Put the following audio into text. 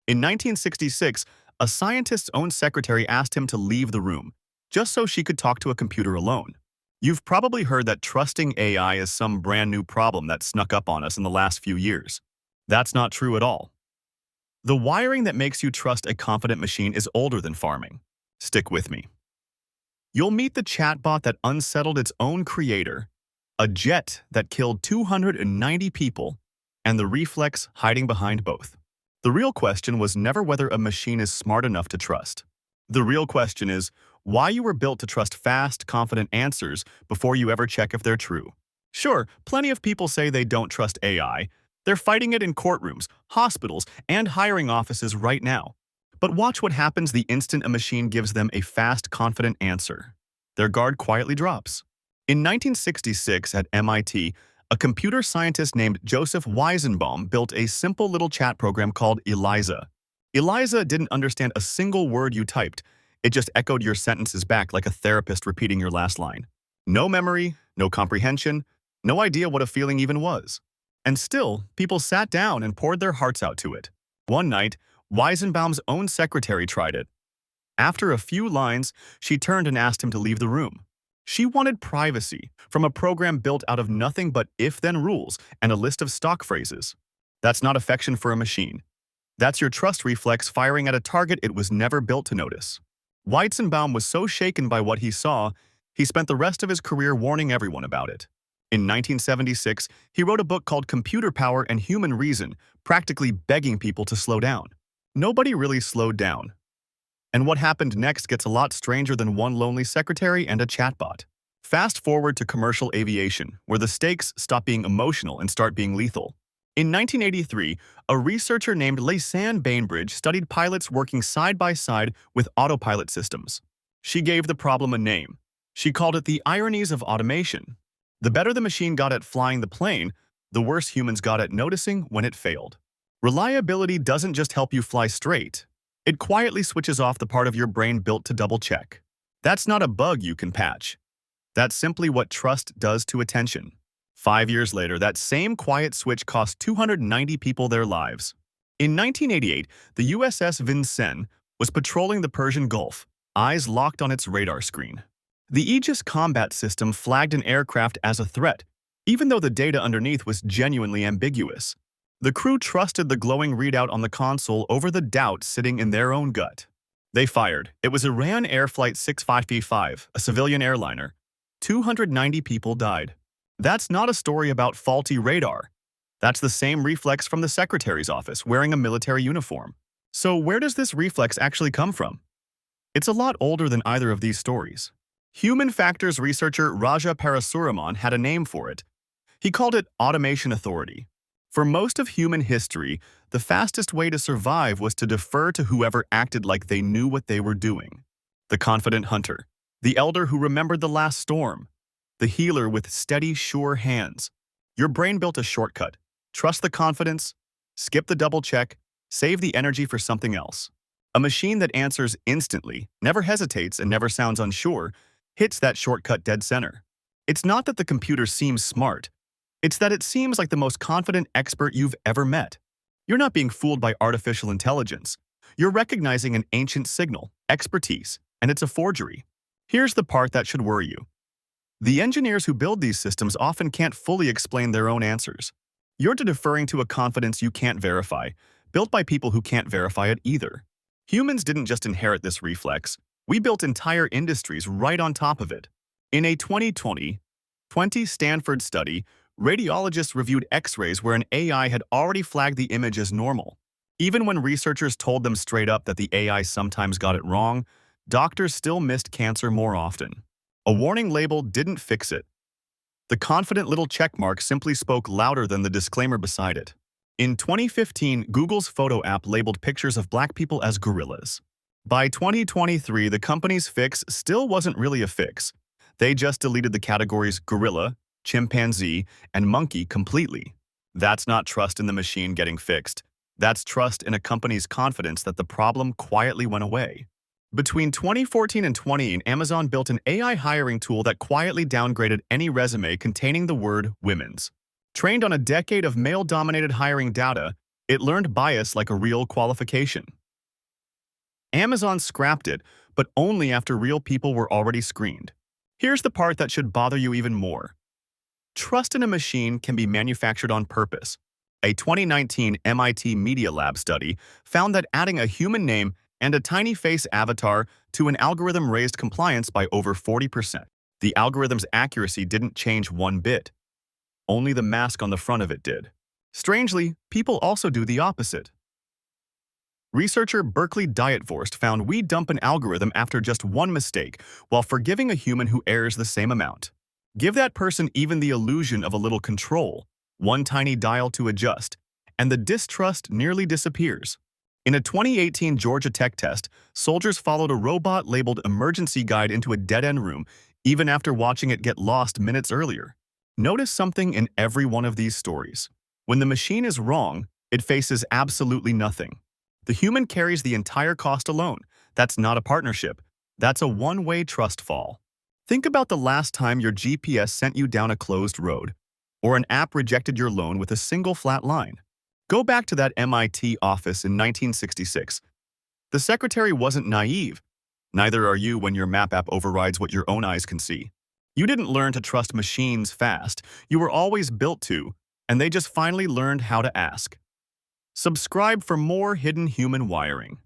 In 1966, a scientist's own secretary asked him to leave the room, just so she could talk to a computer alone. You've probably heard that trusting AI is some brand new problem that snuck up on us in the last few years. That's not true at all. The wiring that makes you trust a confident machine is older than farming. Stick with me. You'll meet the chatbot that unsettled its own creator, a jet that killed 290 people, and the reflex hiding behind both. The real question was never whether a machine is smart enough to trust. The real question is why you were built to trust fast, confident answers before you ever check if they're true. Sure, plenty of people say they don't trust AI. They're fighting it in courtrooms, hospitals, and hiring offices right now. But watch what happens the instant a machine gives them a fast, confident answer. Their guard quietly drops. In 1966 at MIT, a computer scientist named Joseph Weizenbaum built a simple little chat program called Eliza. Eliza didn't understand a single word you typed. It just echoed your sentences back like a therapist repeating your last line. No memory, no comprehension, no idea what a feeling even was. And still, people sat down and poured their hearts out to it. One night, Weizenbaum's own secretary tried it. After a few lines, she turned and asked him to leave the room. She wanted privacy from a program built out of nothing but if-then rules and a list of stock phrases. That's not affection for a machine. That's your trust reflex firing at a target it was never built to notice. Weizenbaum was so shaken by what he saw, he spent the rest of his career warning everyone about it. In 1976, he wrote a book called Computer Power and Human Reason, practically begging people to slow down. Nobody really slowed down. And what happened next gets a lot stranger than one lonely secretary and a chatbot. Fast forward to commercial aviation, where the stakes stop being emotional and start being lethal. In 1983, a researcher named Lisanne Bainbridge studied pilots working side by side with autopilot systems. She gave the problem a name. She called it the ironies of automation. The better the machine got at flying the plane, the worse humans got at noticing when it failed. Reliability doesn't just help you fly straight. It quietly switches off the part of your brain built to double-check. That's not a bug you can patch. That's simply what trust does to attention. 5 years later, that same quiet switch cost 290 people their lives. In 1988, the USS Vincennes was patrolling the Persian Gulf, eyes locked on its radar screen. The Aegis combat system flagged an aircraft as a threat, even though the data underneath was genuinely ambiguous. The crew trusted the glowing readout on the console over the doubt sitting in their own gut. They fired. It was Iran Air Flight 6535, a civilian airliner. 290 people died. That's not a story about faulty radar. That's the same reflex from the secretary's office wearing a military uniform. So where does this reflex actually come from? It's a lot older than either of these stories. Human factors researcher Raja Parasuraman had a name for it. He called it automation authority. For most of human history, the fastest way to survive was to defer to whoever acted like they knew what they were doing. The confident hunter, the elder who remembered the last storm, the healer with steady, sure hands. Your brain built a shortcut. Trust the confidence, skip the double check, save the energy for something else. A machine that answers instantly, never hesitates, and never sounds unsure, hits that shortcut dead center. It's not that the computer seems smart. It's that it seems like the most confident expert you've ever met. You're not being fooled by artificial intelligence. You're recognizing an ancient signal, expertise, and it's a forgery. Here's the part that should worry you. The engineers who build these systems often can't fully explain their own answers. You're deferring to a confidence you can't verify, built by people who can't verify it either. Humans didn't just inherit this reflex. We built entire industries right on top of it. In a 2020 Stanford study, radiologists reviewed X-rays where an AI had already flagged the image as normal. Even when researchers told them straight up that the AI sometimes got it wrong, doctors still missed cancer more often. A warning label didn't fix it. The confident little checkmark simply spoke louder than the disclaimer beside it. In 2015, Google's photo app labeled pictures of Black people as gorillas. By 2023, the company's fix still wasn't really a fix. They just deleted the categories gorilla, chimpanzee, and monkey completely. That's not trust in the machine getting fixed. That's trust in a company's confidence that the problem quietly went away. Between 2014 and 2020, Amazon built an AI hiring tool that quietly downgraded any resume containing the word women's. Trained on a decade of male-dominated hiring data, It learned bias like a real qualification. Amazon scrapped it, but only after real people were already screened. Here's the part that should bother you even more. Trust in a machine can be manufactured on purpose. A 2019 MIT Media Lab study found that adding a human name and a tiny face avatar to an algorithm raised compliance by over 40%. The algorithm's accuracy didn't change one bit. Only the mask on the front of it did. Strangely, people also do the opposite. Researcher Berkeley Dietvorst found we dump an algorithm after just one mistake while forgiving a human who errs the same amount. Give that person even the illusion of a little control, one tiny dial to adjust, and the distrust nearly disappears. In a 2018 Georgia Tech test, soldiers followed a robot labeled emergency guide into a dead-end room even after watching it get lost minutes earlier. Notice something in every one of these stories. When the machine is wrong, it faces absolutely nothing. The human carries the entire cost alone. That's not a partnership. That's a one-way trust fall. Think about the last time your GPS sent you down a closed road, or an app rejected your loan with a single flat line. Go back to that MIT office in 1966. The secretary wasn't naive. Neither are you when your map app overrides what your own eyes can see. You didn't learn to trust machines fast. You were always built to, and they just finally learned how to ask. Subscribe for more hidden human wiring.